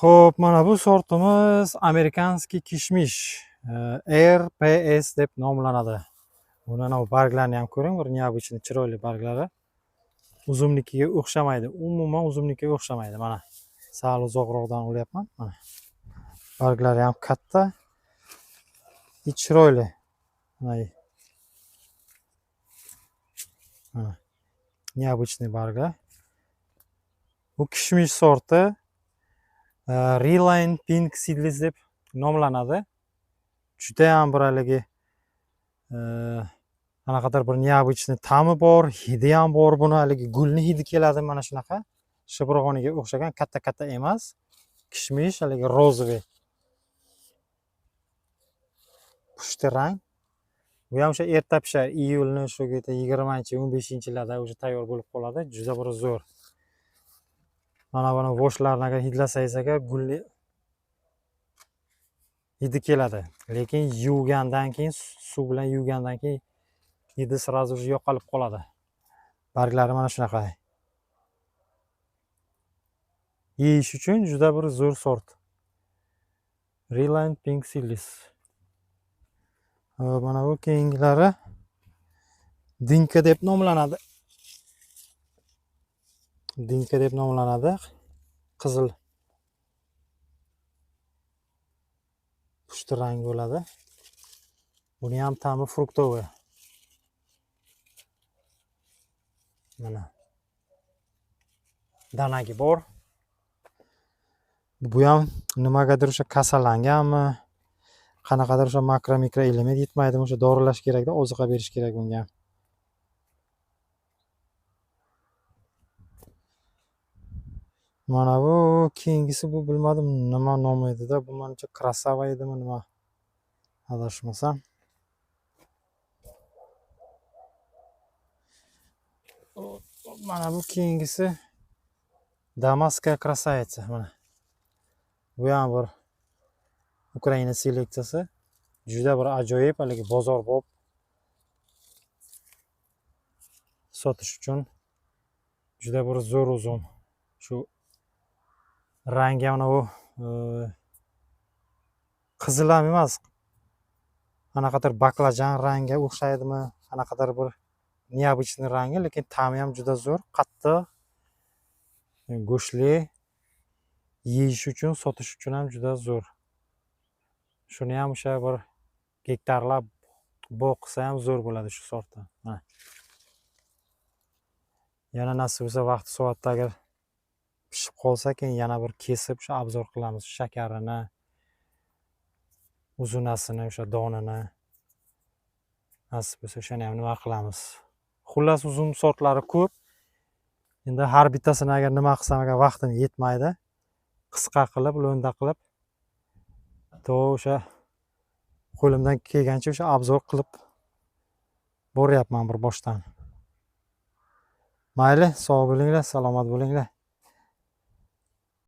Xo'p, mana bu sortimiz amerikanskiy kishmish. RPS deb nomlanadi. Buni barglarini ham ko'ring, bir необычный chiroyli barglari. Uzumnikiga o'xshamaydi. Umuman uzumnikiga o'xshamaydi. Mana sal uzoqroqdan olyapman. Mana. Barglari ham katta. Chiroyli. Mana. Необычный barglar. Bu kishmish sorti Reline Pink Seedless deb nomlanadi. Juda ham bir haligi qanaqadir bir необычный ta'mi bor, hidi ham bor. Buni haligi gulni hidi keladi, mana shunaqa. Shibrog'oniga o'xshagan katta-katta emas. Kishmish haligi rozовый. Pushti rang. Bu ham o'sha erta pishar, iyulni shu 20-15-yillarda o'sha tayyor bo'lib qoladi. Juda bir zo'r. Mana buni voshlarini agar hidlasangiz agar gulli hidi keladi. Lekin yuvgandan keyin, suv bilan yuvgandan keyin hidi sразу же yo'qolib qoladi. Barglari mana shunaqa. Yeyish uchun juda bir zo'r sort. Reline Pink Seedless. Mana bu keyingilari dinka deb nomlanadi. Dinka deb nomlanadi. Qizil pushti rang bo'ladi. Buni ham ta'mi fruktovoy. Mana. Danagi bor. Bu ham nimagadir o'sha kasallanganmi? Qanaqadir o'sha makro element yetmaydimi? O'sha doralash kerakda, oziqa berish kerak bunga. Mana bu keyingisi bu bilmadim nima nomi edi-da, bu menimcha krasava edimi nima? Adashmasam. Mana bu keyingisi Damaskaya krasavitsa mana. Bu ham bir Ukraina seleksiyasi. Juda bir ajoyib, haligi bozorbop sotish uchun juda bir zo'r uzum. Shu rangi mana bu qizil ham emas. Qanaqadir baklajan rangiga o'xshaydimi? Qanaqadir bir необычный rangi, lekin ta'mi ham juda zo'r, qattiq, go'shtli, yeyish uchun, sotish uchun ham juda zo'r. Shuni ham o'sha bir gektarlab boqsa ham zo'r bo'ladi shu sortda. Mana. Yana nasib bo'lsa vaqti soatda agar pishib qolsa, keyin yana bir kesib o'sha obzor qilamiz. Shakarini, uzunasini, o'sha donini. Nasib bo'lsa o'shani ham nima qilamiz. Xullas uzum sortlari ko'p. Endi har bittasini agar nima qilsam agar vaqtim yetmaydi, qisqa qilib, lo'nda qilib, to o'sha qo'limdan kelgancha o'sha obzor qilib boryapman bir boshdan. Mayli, sog' bo'linglar, salomat bo'linglar.